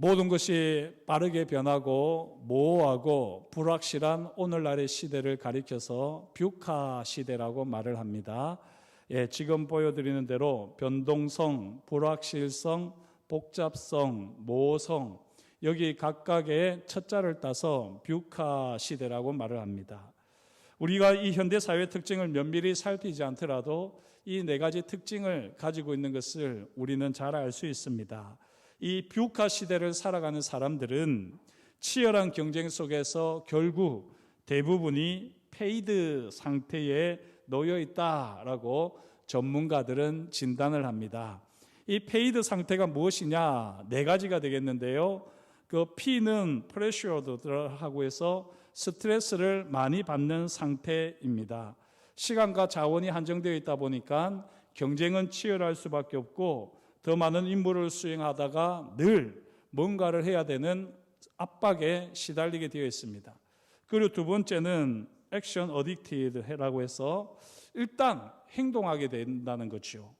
모든 것이 빠르게 변하고 모호하고 불확실한 오늘날의 시대를 가리켜서 뷰카 시대라고 말을 합니다. 지금 보여드리는 대로 변동성, 불확실성, 복잡성, 모호성, 여기 각각의 첫자를 따서 뷰카 시대라고 말을 합니다. 우리가 이 현대사회의 특징을 면밀히 살피지 않더라도 이 네 가지 특징을 가지고 있는 것을 우리는 잘 알 수 있습니다. 이 뷰카 시대를 살아가는 사람들은 치열한 경쟁 속에서 결국 대부분이 페이드 상태에 놓여 있다라고 전문가들은 진단을 합니다. 이 페이드 상태가 무엇이냐? 네 가지가 되겠는데요. 그 P는 프레셔드라고 해서 스트레스를 많이 받는 상태입니다. 시간과 자원이 한정되어 있다 보니까 경쟁은 치열할 수밖에 없고 더 많은 임무를 수행하다가 늘 뭔가를 해야 되는 압박에 시달리게 되어 있습니다. 그리고 두 번째는 액션 어딕티드라고 해서 일단 행동하게 된다는 거죠.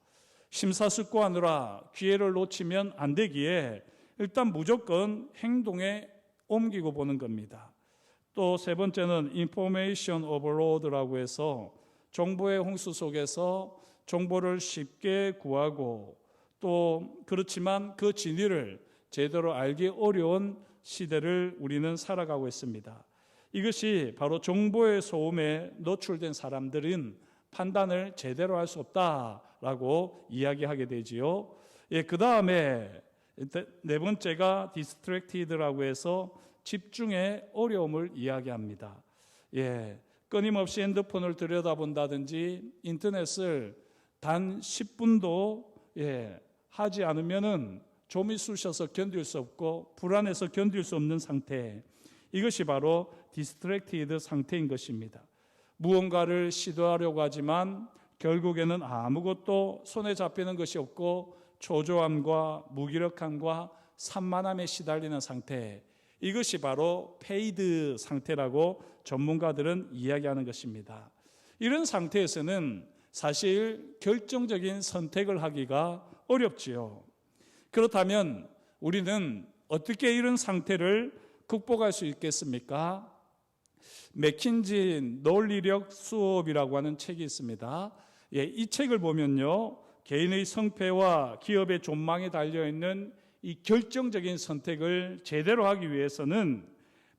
심사숙고하느라 기회를 놓치면 안 되기에 일단 무조건 행동에 옮기고 보는 겁니다. 또 세 번째는 인포메이션 오버로드라고 해서 정보의 홍수 속에서 정보를 쉽게 구하고 또 그렇지만 그 진위를 제대로 알기 어려운 시대를 우리는 살아가고 있습니다. 이것이 바로 정보의 소음에 노출된 사람들은 판단을 제대로 할 수 없다라고 이야기하게 되지요. 그 다음에 네 번째가 distracted라고 해서 집중의 어려움을 이야기합니다. 끊임없이 핸드폰을 들여다본다든지 인터넷을 단 10분도 하지 않으면은 좀이 쑤셔서 견딜 수 없고 불안해서 견딜 수 없는 상태. 이것이 바로 디스트랙티드 상태인 것입니다. 무언가를 시도하려고 하지만 결국에는 아무것도 손에 잡히는 것이 없고 초조함과 무기력함과 산만함에 시달리는 상태. 이것이 바로 페이드 상태라고 전문가들은 이야기하는 것입니다. 이런 상태에서는 사실 결정적인 선택을 하기가 어렵지요. 그렇다면 우리는 어떻게 이런 상태를 극복할 수 있겠습니까? 맥킨지 논리력 수업이라고 하는 책이 있습니다. 이 책을 보면요, 개인의 성패와 기업의 존망에 달려있는 이 결정적인 선택을 제대로 하기 위해서는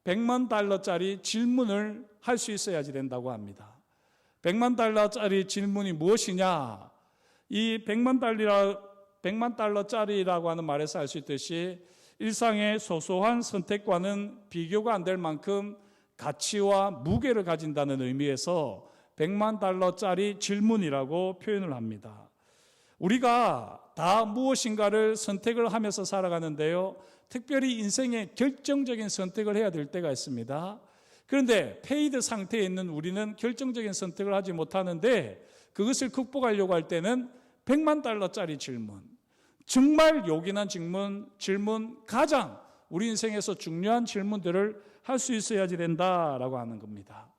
100만 달러짜리 질문을 할 수 있어야지 된다고 합니다. 100만 달러짜리 질문이 무엇이냐? 이 100만 달러짜리라고 하는 말에서 알 수 있듯이 일상의 소소한 선택과는 비교가 안 될 만큼 가치와 무게를 가진다는 의미에서 100만 달러짜리 질문이라고 표현을 합니다. 우리가 다 무엇인가를 선택을 하면서 살아가는데요, 특별히 인생의 결정적인 선택을 해야 될 때가 있습니다. 그런데 페이드 상태에 있는 우리는 결정적인 선택을 하지 못하는데 그것을 극복하려고 할 때는 100만 달러짜리 질문, 정말 요긴한 질문, 가장 우리 인생에서 중요한 질문들을 할 수 있어야지 된다라고 하는 겁니다.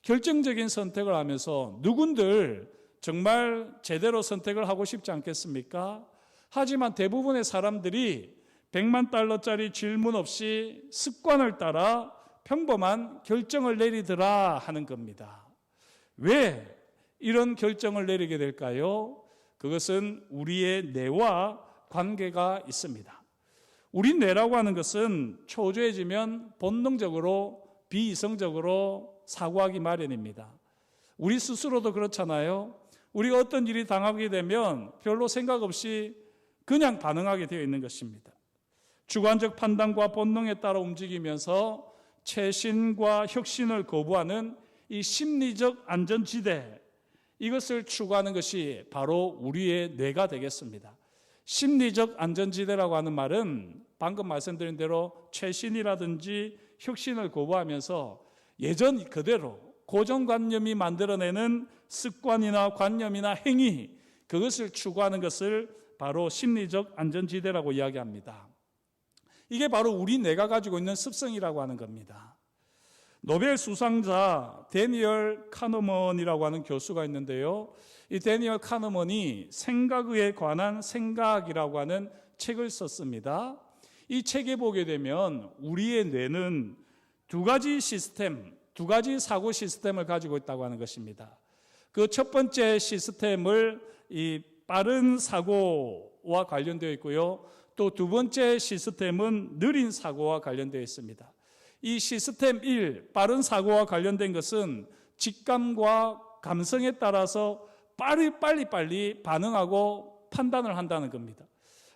결정적인 선택을 하면서 누군들 정말 제대로 선택을 하고 싶지 않겠습니까? 하지만 대부분의 사람들이 100만 달러짜리 질문 없이 습관을 따라 평범한 결정을 내리더라 하는 겁니다. 왜 이런 결정을 내리게 될까요? 그것은 우리의 뇌와 관계가 있습니다. 우리 뇌라고 하는 것은 초조해지면 본능적으로 비이성적으로 사고하기 마련입니다. 우리 스스로도 그렇잖아요. 우리가 어떤 일이 당하게 되면 별로 생각 없이 그냥 반응하게 되어 있는 것입니다. 주관적 판단과 본능에 따라 움직이면서 최신과 혁신을 거부하는 이 심리적 안전지대, 이것을 추구하는 것이 바로 우리의 뇌가 되겠습니다. 심리적 안전지대라고 하는 말은 방금 말씀드린 대로 최신이라든지 혁신을 거부하면서 예전 그대로 고정관념이 만들어내는 습관이나 관념이나 행위, 그것을 추구하는 것을 바로 심리적 안전지대라고 이야기합니다. 이게 바로 우리 뇌가 가지고 있는 습성이라고 하는 겁니다. 노벨 수상자 데니얼 카너먼이라고 하는 교수가 있는데요, 이 데니얼 카너먼이 생각에 관한 생각이라고 하는 책을 썼습니다. 이 책에 보게 되면 우리의 뇌는 두 가지 사고 시스템을 가지고 있다고 하는 것입니다. 그 첫 번째 시스템을 이 빠른 사고와 관련되어 있고요. 또 두 번째 시스템은 느린 사고와 관련되어 있습니다. 이 시스템 1, 빠른 사고와 관련된 것은 직감과 감성에 따라서 빨리 반응하고 판단을 한다는 겁니다.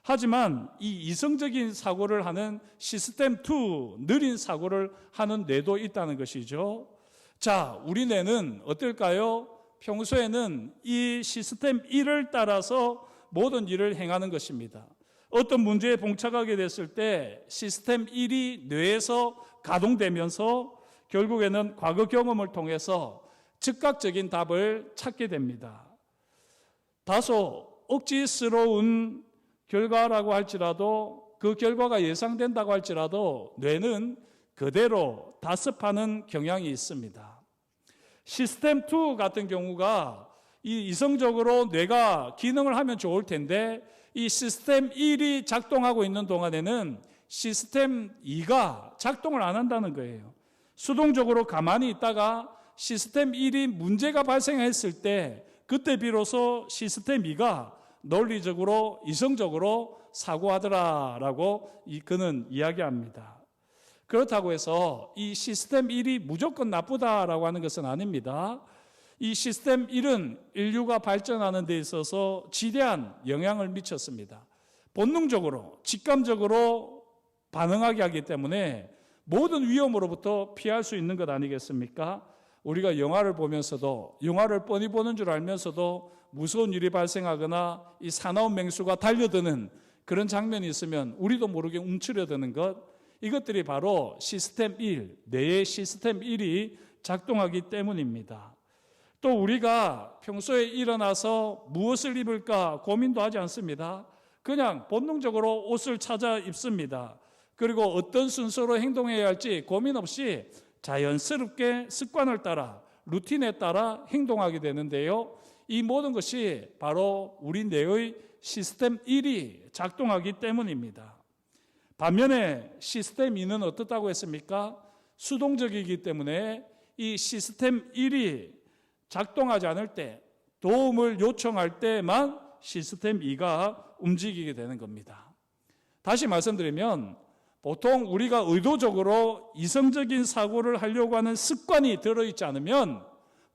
하지만 이 이성적인 사고를 하는 시스템 2, 느린 사고를 하는 뇌도 있다는 것이죠. 자, 우리 뇌는 어떨까요? 평소에는 이 시스템 1을 따라서 모든 일을 행하는 것입니다. 어떤 문제에 봉착하게 됐을 때 시스템 1이 뇌에서 가동되면서 결국에는 과거 경험을 통해서 즉각적인 답을 찾게 됩니다. 다소 억지스러운 결과라고 할지라도 그 결과가 예상된다고 할지라도 뇌는 그대로 답습하는 경향이 있습니다. 시스템 2 같은 경우가 이 이성적으로 뇌가 기능을 하면 좋을 텐데 이 시스템 1이 작동하고 있는 동안에는 시스템 2가 작동을 안 한다는 거예요. 수동적으로 가만히 있다가 시스템 1이 문제가 발생했을 때 그때 비로소 시스템 2가 논리적으로 이성적으로 사고하더라라고 그는 이야기합니다. 그렇다고 해서 이 시스템 1이 무조건 나쁘다라고 하는 것은 아닙니다. 이 시스템 1은 인류가 발전하는 데 있어서 지대한 영향을 미쳤습니다. 본능적으로 직감적으로 반응하게 하기 때문에 모든 위험으로부터 피할 수 있는 것 아니겠습니까? 우리가 영화를 보면서도 영화를 뻔히 보는 줄 알면서도 무서운 일이 발생하거나 이 사나운 맹수가 달려드는 그런 장면이 있으면 우리도 모르게 움츠려드는 것, 이것들이 바로 시스템 1, 뇌의 시스템 1이 작동하기 때문입니다. 또 우리가 평소에 일어나서 무엇을 입을까 고민도 하지 않습니다. 그냥 본능적으로 옷을 찾아 입습니다. 그리고 어떤 순서로 행동해야 할지 고민 없이 자연스럽게 습관을 따라 루틴에 따라 행동하게 되는데요. 이 모든 것이 바로 우리 뇌의 시스템 1이 작동하기 때문입니다. 반면에 시스템 2는 어떻다고 했습니까? 수동적이기 때문에 이 시스템 1이 작동하지 않을 때, 도움을 요청할 때만 시스템 2가 움직이게 되는 겁니다. 다시 말씀드리면 보통 우리가 의도적으로 이성적인 사고를 하려고 하는 습관이 들어있지 않으면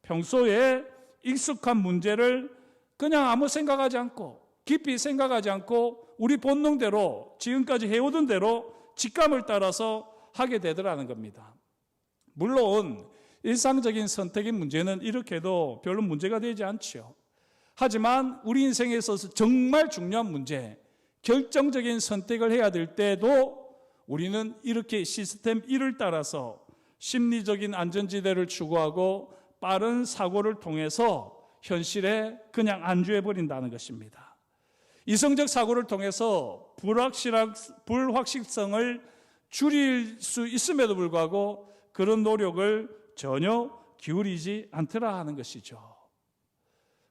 평소에 익숙한 문제를 그냥 아무 생각하지 않고 깊이 생각하지 않고 우리 본능대로 지금까지 해오던 대로 직감을 따라서 하게 되더라는 겁니다. 물론 일상적인 선택의 문제는 이렇게 해도 별로 문제가 되지 않죠. 하지만 우리 인생에 있어서 정말 중요한 문제, 결정적인 선택을 해야 될 때도 우리는 이렇게 시스템 1을 따라서 심리적인 안전지대를 추구하고 빠른 사고를 통해서 현실에 그냥 안주해버린다는 것입니다. 이성적 사고를 통해서 불확실성을 줄일 수 있음에도 불구하고 그런 노력을 전혀 기울이지 않더라 하는 것이죠.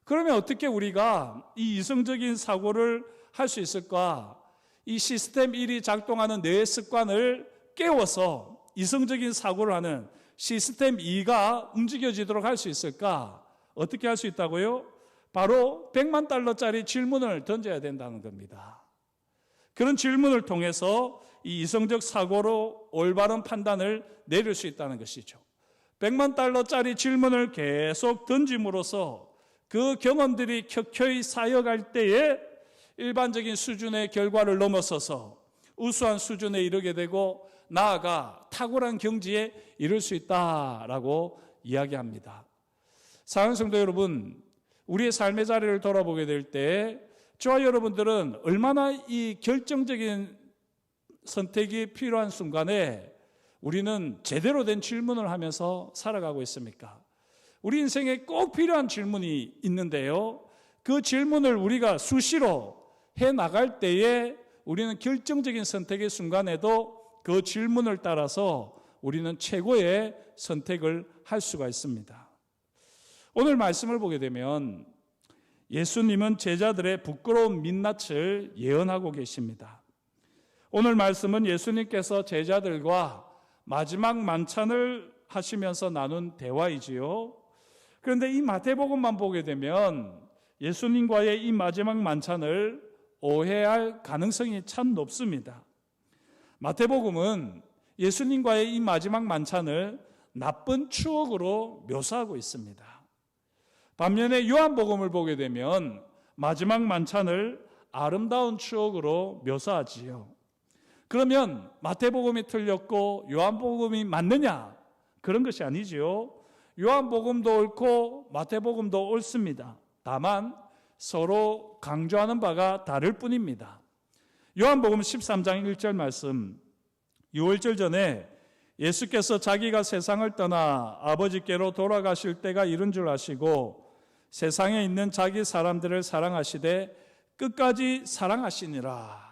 그러면 어떻게 우리가 이 이성적인 사고를 할 수 있을까? 이 시스템 1이 작동하는 뇌의 습관을 깨워서 이성적인 사고를 하는 시스템 2가 움직여지도록 할 수 있을까? 어떻게 할 수 있다고요? 바로 100만 달러짜리 질문을 던져야 된다는 겁니다. 그런 질문을 통해서 이 이성적 사고로 올바른 판단을 내릴 수 있다는 것이죠. 100만 달러짜리 질문을 계속 던짐으로써 그 경험들이 켜켜이 쌓여갈 때에 일반적인 수준의 결과를 넘어서서 우수한 수준에 이르게 되고 나아가 탁월한 경지에 이를 수 있다라고 이야기합니다. 사랑하는 성도 여러분, 우리의 삶의 자리를 돌아보게 될 때 저와 여러분들은 얼마나 이 결정적인 선택이 필요한 순간에 우리는 제대로 된 질문을 하면서 살아가고 있습니까? 우리 인생에 꼭 필요한 질문이 있는데요. 그 질문을 우리가 수시로 해나갈 때에 우리는 결정적인 선택의 순간에도 그 질문을 따라서 우리는 최고의 선택을 할 수가 있습니다. 오늘 말씀을 보게 되면 예수님은 제자들의 부끄러운 민낯을 예언하고 계십니다. 오늘 말씀은 예수님께서 제자들과 마지막 만찬을 하시면서 나눈 대화이지요. 그런데 이 마태복음만 보게 되면 예수님과의 이 마지막 만찬을 오해할 가능성이 참 높습니다. 마태복음은 예수님과의 이 마지막 만찬을 나쁜 추억으로 묘사하고 있습니다. 반면에 요한복음을 보게 되면 마지막 만찬을 아름다운 추억으로 묘사하지요. 그러면 마태복음이 틀렸고 요한복음이 맞느냐? 그런 것이 아니지요. 요한복음도 옳고 마태복음도 옳습니다. 다만 서로 강조하는 바가 다를 뿐입니다. 요한복음 13장 1절 말씀, 유월절 전에 예수께서 자기가 세상을 떠나 아버지께로 돌아가실 때가 이른 줄 아시고 세상에 있는 자기 사람들을 사랑하시되 끝까지 사랑하시니라.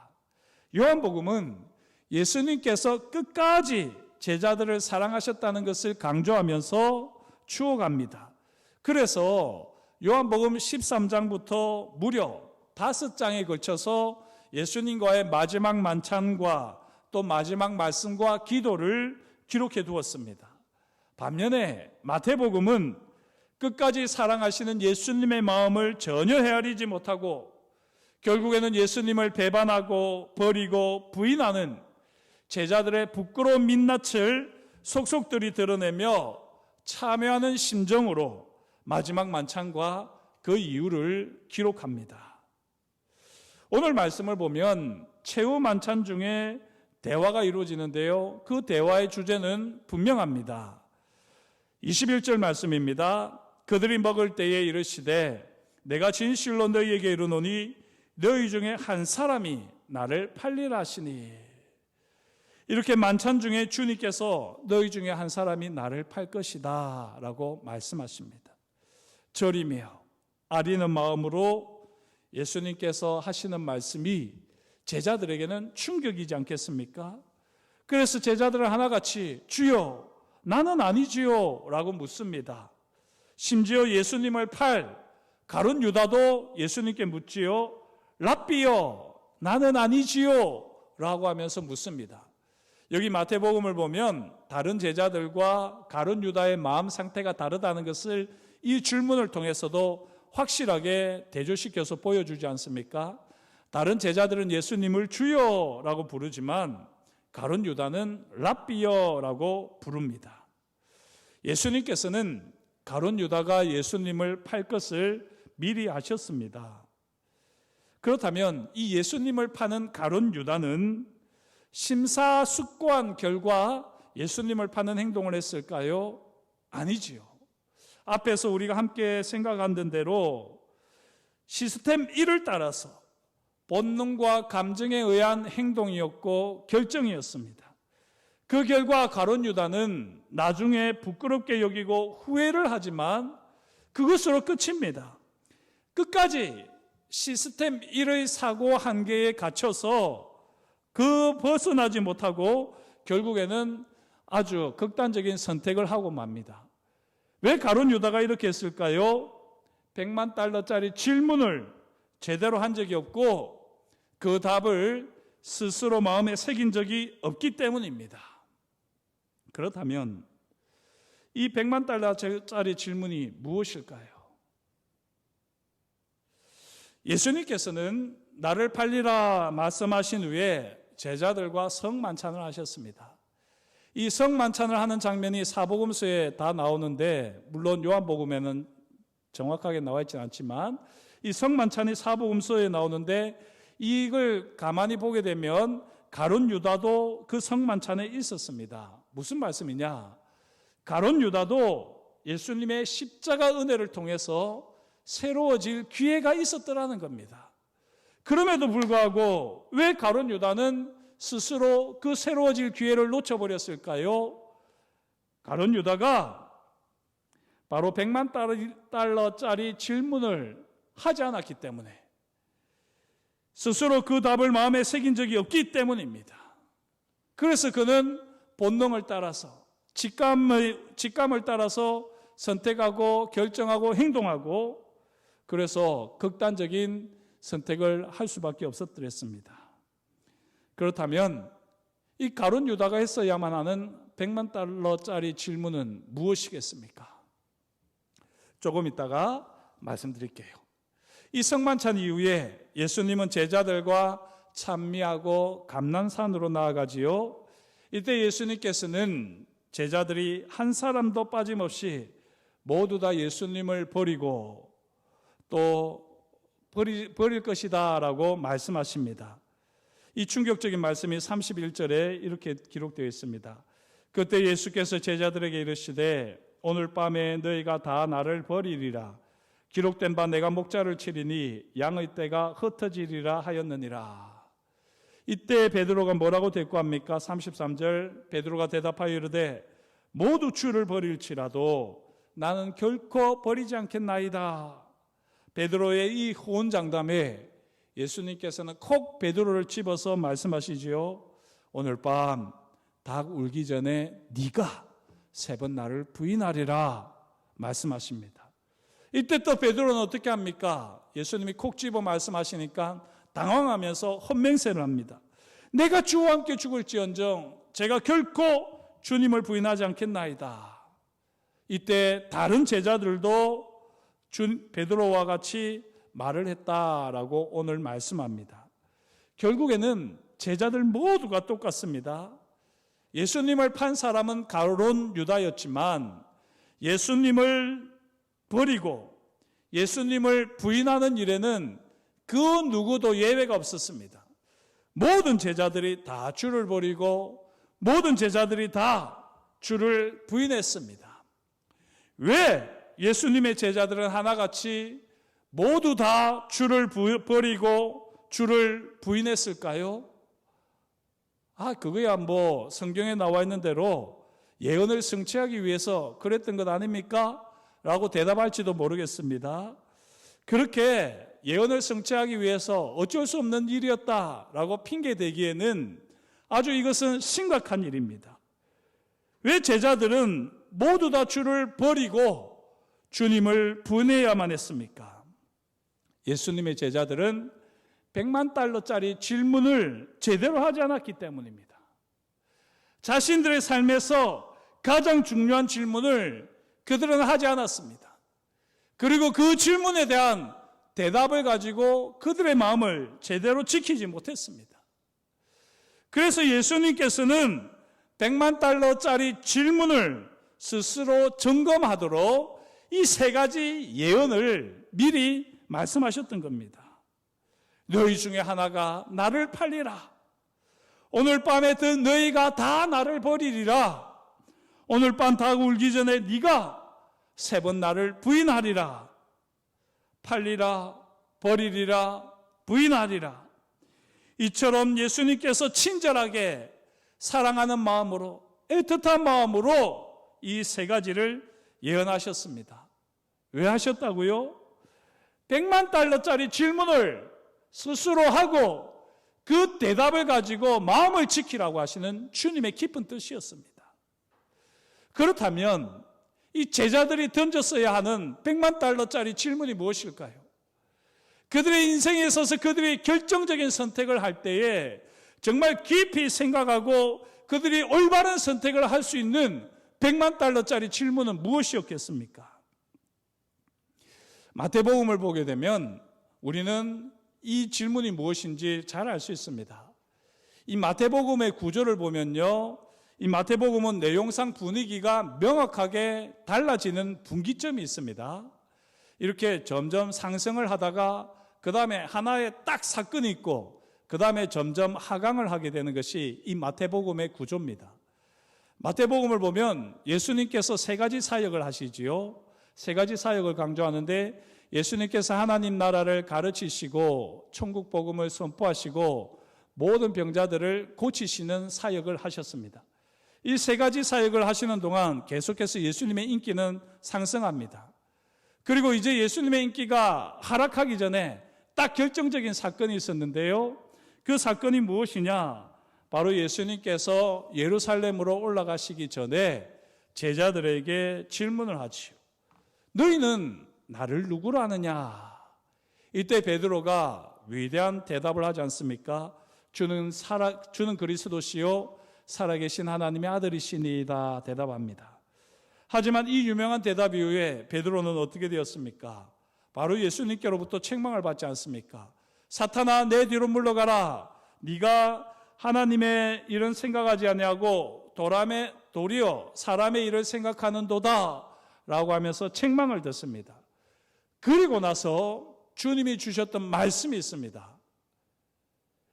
요한복음은 예수님께서 끝까지 제자들을 사랑하셨다는 것을 강조하면서 추억합니다. 그래서 요한복음 13장부터 무려 5장에 걸쳐서 예수님과의 마지막 만찬과 또 마지막 말씀과 기도를 기록해 두었습니다. 반면에 마태복음은 끝까지 사랑하시는 예수님의 마음을 전혀 헤아리지 못하고 결국에는 예수님을 배반하고 버리고 부인하는 제자들의 부끄러운 민낯을 속속들이 드러내며 참여하는 심정으로 마지막 만찬과 그 이유를 기록합니다. 오늘 말씀을 보면 최후 만찬 중에 대화가 이루어지는데요. 그 대화의 주제는 분명합니다. 21절 말씀입니다. 그들이 먹을 때에 이르시되 내가 진실로 너희에게 이르노니 너희 중에 한 사람이 나를 팔리라 하시니. 이렇게 만찬 중에 주님께서 너희 중에 한 사람이 나를 팔 것이다 라고 말씀하십니다. 절이며 아리는 마음으로 예수님께서 하시는 말씀이 제자들에게는 충격이지 않겠습니까? 그래서 제자들은 하나같이 주여 나는 아니지요 라고 묻습니다. 심지어 예수님을 팔 가룟 유다도 예수님께 묻지요. 랍비여 나는 아니지요 라고 하면서 묻습니다. 여기 마태복음을 보면 다른 제자들과 가룟 유다의 마음 상태가 다르다는 것을 이 질문을 통해서도 확실하게 대조시켜서 보여주지 않습니까? 다른 제자들은 예수님을 주여라고 부르지만 가룟 유다는 랍비여라고 부릅니다. 예수님께서는 가룟 유다가 예수님을 팔 것을 미리 아셨습니다. 그렇다면 이 예수님을 파는 가룟 유다는 심사숙고한 결과 예수님을 파는 행동을 했을까요? 아니지요. 앞에서 우리가 함께 생각한 대로 시스템 1을 따라서 본능과 감정에 의한 행동이었고 결정이었습니다. 그 결과 가룟 유다는 나중에 부끄럽게 여기고 후회를 하지만 그것으로 끝입니다. 끝까지 시스템 1의 사고 한계에 갇혀서 그 벗어나지 못하고 결국에는 아주 극단적인 선택을 하고 맙니다. 왜 가룟 유다가 이렇게 했을까요? 100만 달러짜리 질문을 제대로 한 적이 없고 그 답을 스스로 마음에 새긴 적이 없기 때문입니다. 그렇다면 이 100만 달러짜리 질문이 무엇일까요? 예수님께서는 나를 팔리라 말씀하신 후에 제자들과 성만찬을 하셨습니다. 이 성만찬을 하는 장면이 사복음서에 다 나오는데 물론 요한복음에는 정확하게 나와 있지는 않지만 이 성만찬이 사복음서에 나오는데 이걸 가만히 보게 되면 가룟 유다도 그 성만찬에 있었습니다. 무슨 말씀이냐? 가룟 유다도 예수님의 십자가 은혜를 통해서 새로워질 기회가 있었더라는 겁니다. 그럼에도 불구하고 왜 가룟 유다는 스스로 그 새로워질 기회를 놓쳐버렸을까요? 가룟 유다가 바로 100만 달러짜리 질문을 하지 않았기 때문에 스스로 그 답을 마음에 새긴 적이 없기 때문입니다. 그래서 그는 본능을 따라서 직감을 따라서 선택하고 결정하고 행동하고 그래서 극단적인 선택을 할 수밖에 없었더랬습니다. 그렇다면 이 가룟 유다가 했어야만 하는 100만 달러짜리 질문은 무엇이겠습니까? 조금 있다가 말씀드릴게요. 이 성만찬 이후에 예수님은 제자들과 찬미하고 감난산으로 나아가지요. 이때 예수님께서는 제자들이 한 사람도 빠짐없이 모두 다 예수님을 버리고 또 버릴 것이다 라고 말씀하십니다. 이 충격적인 말씀이 31절에 이렇게 기록되어 있습니다. 그때 예수께서 제자들에게 이르시되 오늘 밤에 너희가 다 나를 버리리라. 기록된 바 내가 목자를 치리니 양의 떼가 흩어지리라 하였느니라. 이때 베드로가 뭐라고 대꾸합니까? 33절 베드로가 대답하여 이르되 모두 주를 버릴지라도 나는 결코 버리지 않겠나이다. 베드로의 이 호언장담에 예수님께서는 콕 베드로를 집어서 말씀하시지요. 오늘 밤 닭 울기 전에 네가 3번 나를 부인하리라 말씀하십니다. 이때 또 베드로는 어떻게 합니까? 예수님이 콕 집어 말씀하시니까 당황하면서 헛맹세를 합니다. 내가 주와 함께 죽을지언정 제가 결코 주님을 부인하지 않겠나이다. 이때 다른 제자들도 베드로와 같이 말을 했다라고 오늘 말씀합니다. 결국에는 제자들 모두가 똑같습니다. 예수님을 판 사람은 가룟 유다였지만 예수님을 버리고 예수님을 부인하는 일에는 그 누구도 예외가 없었습니다. 모든 제자들이 다 주를 버리고 모든 제자들이 다 주를 부인했습니다. 왜 예수님의 제자들은 하나같이 모두 다 주를 버리고 주를 부인했을까요? 그거야 뭐 성경에 나와 있는 대로 예언을 성취하기 위해서 그랬던 것 아닙니까? 라고 대답할지도 모르겠습니다. 그렇게 예언을 성취하기 위해서 어쩔 수 없는 일이었다라고 핑계대기에는 아주 이것은 심각한 일입니다. 왜 제자들은 모두 다 주를 버리고 주님을 부인해야만 했습니까? 예수님의 제자들은 100만 달러짜리 질문을 제대로 하지 않았기 때문입니다. 자신들의 삶에서 가장 중요한 질문을 그들은 하지 않았습니다. 그리고 그 질문에 대한 대답을 가지고 그들의 마음을 제대로 지키지 못했습니다. 그래서 예수님께서는 100만 달러짜리 질문을 스스로 점검하도록 이 3가지 예언을 미리 말씀하셨던 겁니다. 너희 중에 하나가 나를 팔리라. 오늘 밤에 너희가 다 나를 버리리라. 오늘 밤 닭 울기 전에 네가 3번 나를 부인하리라. 팔리라, 버리리라, 부인하리라. 이처럼 예수님께서 친절하게 사랑하는 마음으로, 애틋한 마음으로 이 3가지를 예언하셨습니다. 왜 하셨다고요? 100만 달러짜리 질문을 스스로 하고 그 대답을 가지고 마음을 지키라고 하시는 주님의 깊은 뜻이었습니다. 그렇다면 이 제자들이 던졌어야 하는 100만 달러짜리 질문이 무엇일까요? 그들의 인생에 있어서 그들이 결정적인 선택을 할 때에 정말 깊이 생각하고 그들이 올바른 선택을 할 수 있는 100만 달러짜리 질문은 무엇이었겠습니까? 마태복음을 보게 되면 우리는 이 질문이 무엇인지 잘 알 수 있습니다. 이 마태복음의 구조를 보면요, 이 마태복음은 내용상 분위기가 명확하게 달라지는 분기점이 있습니다. 이렇게 점점 상승을 하다가 그 다음에 하나의 딱 사건이 있고 그 다음에 점점 하강을 하게 되는 것이 이 마태복음의 구조입니다. 마태복음을 보면 예수님께서 3가지 사역을 하시지요. 3가지 사역을 강조하는데 예수님께서 하나님 나라를 가르치시고 천국 복음을 선포하시고 모든 병자들을 고치시는 사역을 하셨습니다. 이 3가지 사역을 하시는 동안 계속해서 예수님의 인기는 상승합니다. 그리고 이제 예수님의 인기가 하락하기 전에 딱 결정적인 사건이 있었는데요. 그 사건이 무엇이냐? 바로 예수님께서 예루살렘으로 올라가시기 전에 제자들에게 질문을 하지요. 너희는 나를 누구로 아느냐? 이때 베드로가 위대한 대답을 하지 않습니까? 주는 그리스도시요 살아계신 하나님의 아들이시니이다 대답합니다. 하지만 이 유명한 대답 이후에 베드로는 어떻게 되었습니까? 바로 예수님께로부터 책망을 받지 않습니까? 사탄아, 내 뒤로 물러가라. 네가 하나님의 일은 생각하지 아니하고 도리어 사람의 일을 생각하는도다 라고 하면서 책망을 듣습니다. 그리고 나서 주님이 주셨던 말씀이 있습니다.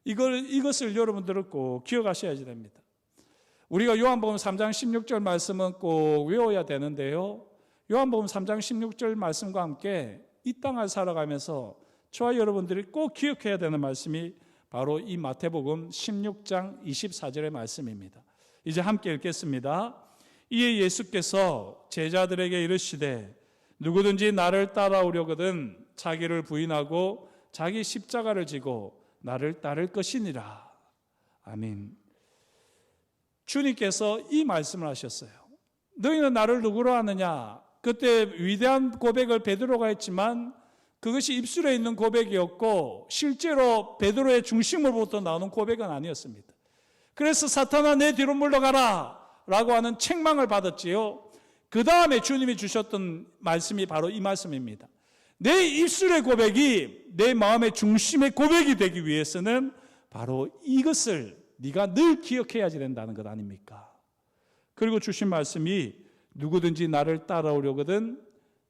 이것을 여러분들은 꼭 기억하셔야 됩니다. 우리가 요한복음 3장 16절 말씀은 꼭 외워야 되는데요. 요한복음 3장 16절 말씀과 함께 이 땅을 살아가면서 저와 여러분들이 꼭 기억해야 되는 말씀이 바로 이 마태복음 16장 24절의 말씀입니다. 이제 함께 읽겠습니다. 이에 예수께서 제자들에게 이르시되 누구든지 나를 따라오려거든 자기를 부인하고 자기 십자가를 지고 나를 따를 것이니라. 아멘. 주님께서 이 말씀을 하셨어요. 너희는 나를 누구로 아느냐? 그때 위대한 고백을 베드로가 했지만 그것이 입술에 있는 고백이었고 실제로 베드로의 중심으로부터 나오는 고백은 아니었습니다. 그래서 사탄아, 내 뒤로 물러가라 라고 하는 책망을 받았지요. 그 다음에 주님이 주셨던 말씀이 바로 이 말씀입니다. 내 입술의 고백이 내 마음의 중심의 고백이 되기 위해서는 바로 이것을 네가 늘 기억해야 된다는 것 아닙니까? 그리고 주신 말씀이 누구든지 나를 따라오려거든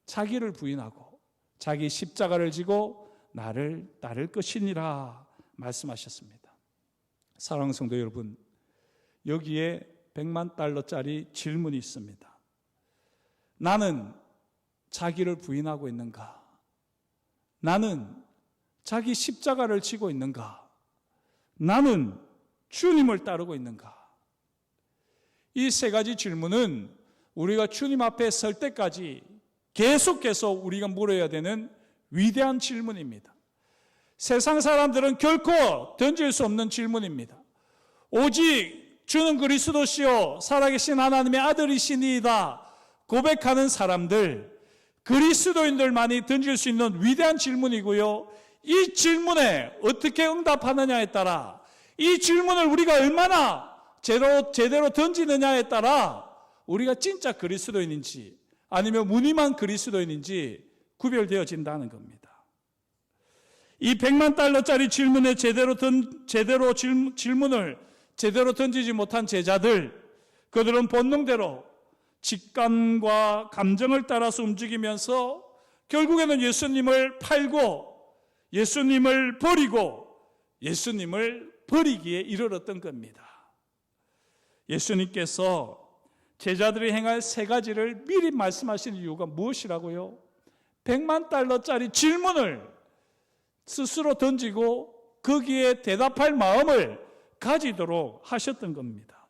자기를 부인하고 자기 십자가를 지고 나를 따를 것이니라 말씀하셨습니다. 사랑하는 성도 여러분, 여기에 100만 달러짜리 질문이 있습니다. 나는 자기를 부인하고 있는가? 나는 자기 십자가를 지고 있는가? 나는 주님을 따르고 있는가? 이 세 가지 질문은 우리가 주님 앞에 설 때까지 계속해서 우리가 물어야 되는 위대한 질문입니다. 세상 사람들은 결코 던질 수 없는 질문입니다. 오직 주는 그리스도시요 살아계신 하나님의 아들이시니이다 고백하는 사람들, 그리스도인들만이 던질 수 있는 위대한 질문이고요. 이 질문에 어떻게 응답하느냐에 따라, 이 질문을 우리가 얼마나 제대로 던지느냐에 따라 우리가 진짜 그리스도인인지 아니면 무늬만 그리스도인인지 구별되어진다는 겁니다. 이 100만 달러짜리 질문에 질문을 제대로 던지지 못한 제자들, 그들은 본능대로 직감과 감정을 따라서 움직이면서 결국에는 예수님을 팔고 예수님을 버리고 예수님을 버리기에 이르렀던 겁니다. 예수님께서 제자들이 행할 세 가지를 미리 말씀하신 이유가 무엇이라고요? 100만 달러짜리 질문을 스스로 던지고 거기에 대답할 마음을 가지도록 하셨던 겁니다.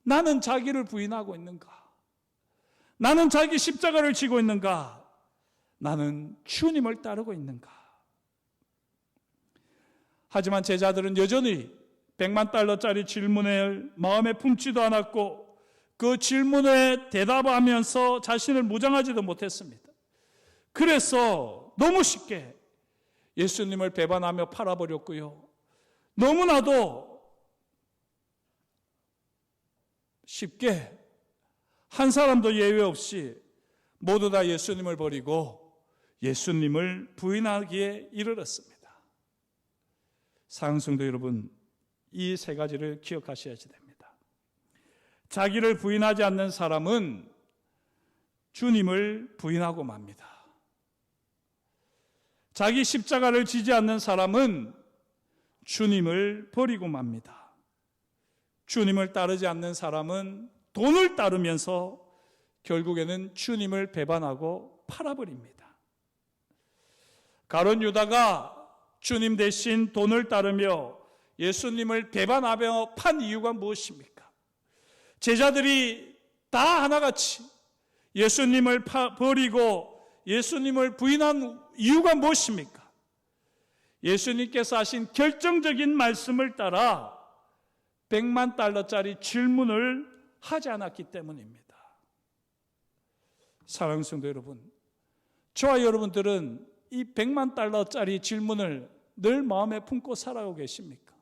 나는 자기를 부인하고 있는가? 나는 자기 십자가를 지고 있는가? 나는 주님을 따르고 있는가? 하지만 제자들은 여전히 100만 달러짜리 질문을 마음에 품지도 않았고 그 질문에 대답하면서 자신을 무장하지도 못했습니다. 그래서 너무 쉽게 예수님을 배반하며 팔아버렸고요. 너무나도 쉽게 한 사람도 예외 없이 모두 다 예수님을 버리고 예수님을 부인하기에 이르렀습니다. 사랑하는 성도 여러분, 이 세 가지를 기억하셔야 됩니다. 자기를 부인하지 않는 사람은 주님을 부인하고 맙니다. 자기 십자가를 지지 않는 사람은 주님을 버리고 맙니다. 주님을 따르지 않는 사람은 돈을 따르면서 결국에는 주님을 배반하고 팔아버립니다. 가룟 유다가 주님 대신 돈을 따르며 예수님을 배반하며 판 이유가 무엇입니까? 제자들이 다 하나같이 예수님을 버리고 예수님을 부인한 이유가 무엇입니까? 예수님께서 하신 결정적인 말씀을 따라 100만 달러짜리 질문을 하지 않았기 때문입니다. 사랑하는 성도 여러분, 저와 여러분들은 이 100만 달러짜리 질문을 늘 마음에 품고 살아가고 계십니까?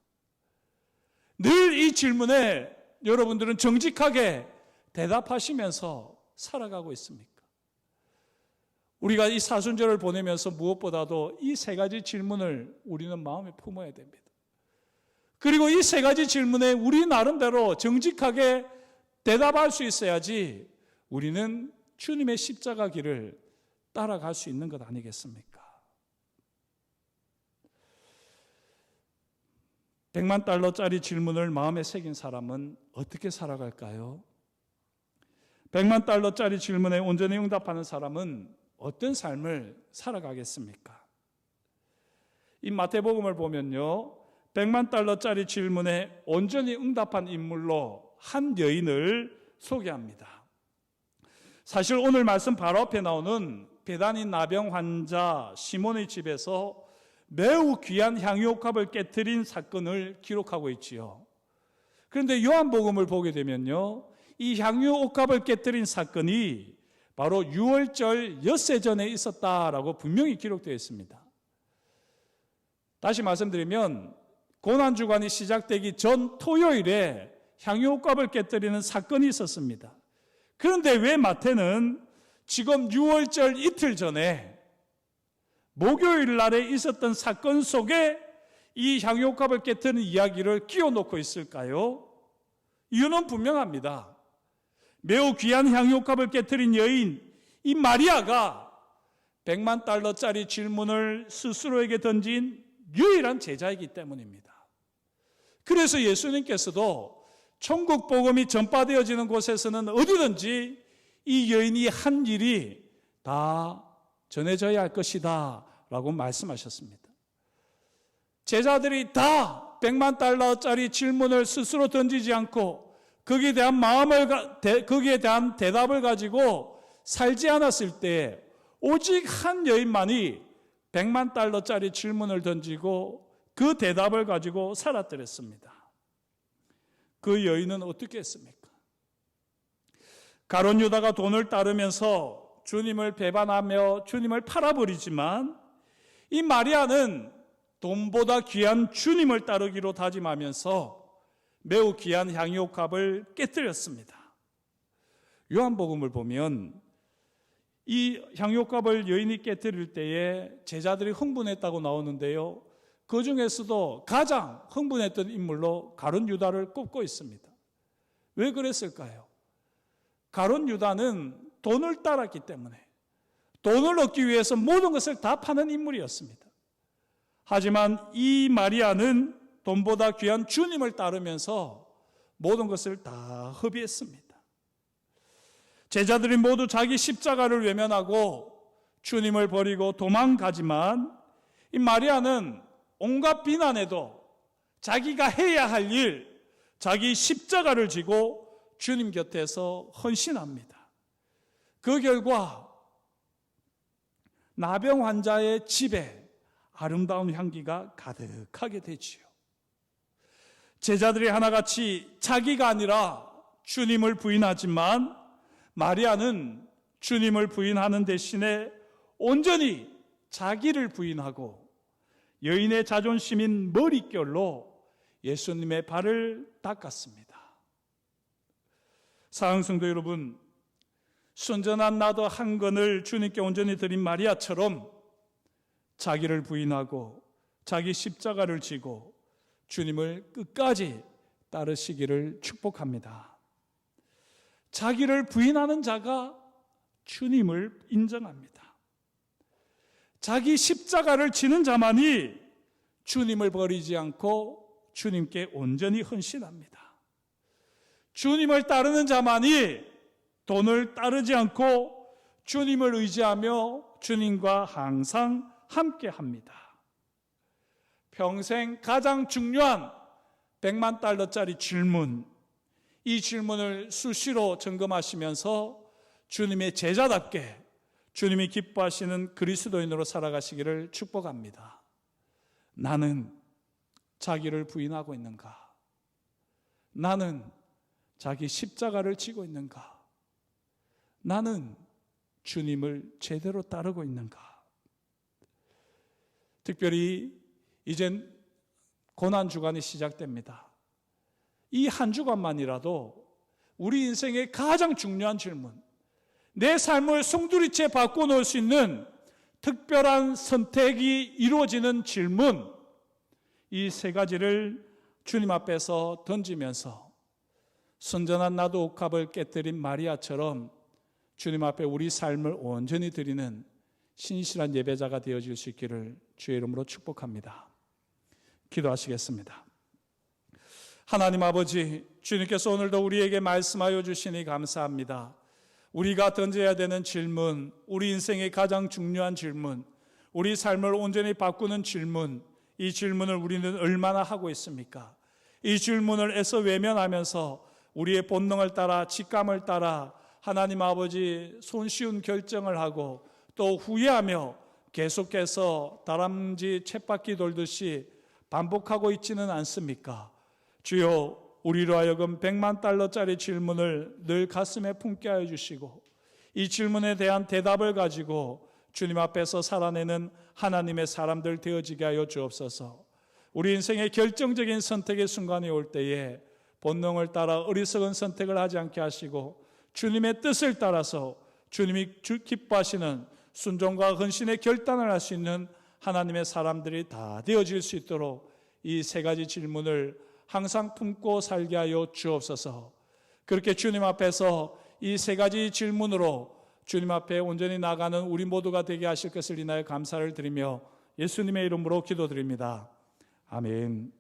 늘 이 질문에 여러분들은 정직하게 대답하시면서 살아가고 있습니까? 우리가 이 사순절을 보내면서 무엇보다도 이 세 가지 질문을 우리는 마음에 품어야 됩니다. 그리고 이 세 가지 질문에 우리 나름대로 정직하게 대답할 수 있어야지 우리는 주님의 십자가 길을 따라갈 수 있는 것 아니겠습니까? 100만 달러짜리 질문을 마음에 새긴 사람은 어떻게 살아갈까요? 100만 달러짜리 질문에 온전히 응답하는 사람은 어떤 삶을 살아가겠습니까? 이 마태복음을 보면요, 100만 달러짜리 질문에 온전히 응답한 인물로 한 여인을 소개합니다. 사실 오늘 말씀 바로 앞에 나오는 베다니 나병 환자 시몬의 집에서 매우 귀한 향유옥합을 깨뜨린 사건을 기록하고 있지요. 그런데 요한복음을 보게 되면요, 이 향유옥합을 깨뜨린 사건이 바로 유월절 엿새 전에 있었다라고 분명히 기록되어 있습니다. 다시 말씀드리면 고난주간이 시작되기 전 토요일에 향유옥합을 깨뜨리는 사건이 있었습니다. 그런데 왜 마태는 지금 유월절 이틀 전에 목요일 날에 있었던 사건 속에 이 향유옥합을 깨뜨리는 이야기를 끼워놓고 있을까요? 이유는 분명합니다. 매우 귀한 향유옥합을 깨뜨린 여인 이 마리아가 100만 달러짜리 질문을 스스로에게 던진 유일한 제자이기 때문입니다. 그래서 예수님께서도 천국 복음이 전파되어지는 곳에서는 어디든지 이 여인이 한 일이 다 전해져야 할 것이다 라고 말씀하셨습니다. 제자들이 다 100만 달러짜리 질문을 스스로 던지지 않고 거기에 대한 대답을 가지고 살지 않았을 때 오직 한 여인만이 100만 달러짜리 질문을 던지고 그 대답을 가지고 살았더랬습니다. 그 여인은 어떻게 했습니까? 가룟 유다가 돈을 따르면서 주님을 배반하며 주님을 팔아버리지만 이 마리아는 돈보다 귀한 주님을 따르기로 다짐하면서 매우 귀한 향유옥합을 깨뜨렸습니다. 요한복음을 보면 이 향유옥합을 여인이 깨뜨릴 때에 제자들이 흥분했다고 나오는데요, 그 중에서도 가장 흥분했던 인물로 가룟 유다를 꼽고 있습니다. 왜 그랬을까요? 가룟 유다는 돈을 따랐기 때문에 돈을 얻기 위해서 모든 것을 다 파는 인물이었습니다. 하지만 이 마리아는 돈보다 귀한 주님을 따르면서 모든 것을 다 허비했습니다. 제자들이 모두 자기 십자가를 외면하고 주님을 버리고 도망가지만 이 마리아는 온갖 비난에도 자기가 해야 할 일, 자기 십자가를 지고 주님 곁에서 헌신합니다. 그 결과 나병 환자의 집에 아름다운 향기가 가득하게 되지요. 제자들이 하나같이 자기가 아니라 주님을 부인하지만 마리아는 주님을 부인하는 대신에 온전히 자기를 부인하고 여인의 자존심인 머릿결로 예수님의 발을 닦았습니다. 사랑하는 성도 여러분, 순전한 나도 한 건을 주님께 온전히 드린 마리아처럼 자기를 부인하고 자기 십자가를 지고 주님을 끝까지 따르시기를 축복합니다. 자기를 부인하는 자가 주님을 인정합니다. 자기 십자가를 지는 자만이 주님을 버리지 않고 주님께 온전히 헌신합니다. 주님을 따르는 자만이 돈을 따르지 않고 주님을 의지하며 주님과 항상 함께합니다. 평생 가장 중요한 100만 달러짜리 질문, 이 질문을 수시로 점검하시면서 주님의 제자답게 주님이 기뻐하시는 그리스도인으로 살아가시기를 축복합니다. 나는 자기를 부인하고 있는가? 나는 자기 십자가를 지고 있는가? 나는 주님을 제대로 따르고 있는가? 특별히 이젠 고난주간이 시작됩니다. 이 한 주간만이라도 우리 인생의 가장 중요한 질문, 내 삶을 송두리째 바꿔놓을 수 있는 특별한 선택이 이루어지는 질문, 이 세 가지를 주님 앞에서 던지면서 순전한 나도 옥합을 깨뜨린 마리아처럼 주님 앞에 우리 삶을 온전히 드리는 신실한 예배자가 되어질 수 있기를 주의 이름으로 축복합니다. 기도하시겠습니다. 하나님 아버지, 주님께서 오늘도 우리에게 말씀하여 주시니 감사합니다. 우리가 던져야 되는 질문, 우리 인생의 가장 중요한 질문, 우리 삶을 온전히 바꾸는 질문, 이 질문을 우리는 얼마나 하고 있습니까? 이 질문을 애써 외면하면서 우리의 본능을 따라, 직감을 따라 하나님 아버지 손쉬운 결정을 하고 또 후회하며 계속해서 다람쥐 쳇바퀴 돌듯이 반복하고 있지는 않습니까? 주여, 우리로 하여금 100만 달러짜리 질문을 늘 가슴에 품게 하여 주시고 이 질문에 대한 대답을 가지고 주님 앞에서 살아내는 하나님의 사람들 되어지게 하여 주옵소서. 우리 인생의 결정적인 선택의 순간이 올 때에 본능을 따라 어리석은 선택을 하지 않게 하시고 주님의 뜻을 따라서 주님이 기뻐하시는 순종과 헌신의 결단을 할 수 있는 하나님의 사람들이 다 되어질 수 있도록 이 세 가지 질문을 항상 품고 살게 하여 주옵소서. 그렇게 주님 앞에서 이 세 가지 질문으로 주님 앞에 온전히 나가는 우리 모두가 되게 하실 것을 인하여 감사를 드리며 예수님의 이름으로 기도드립니다. 아멘.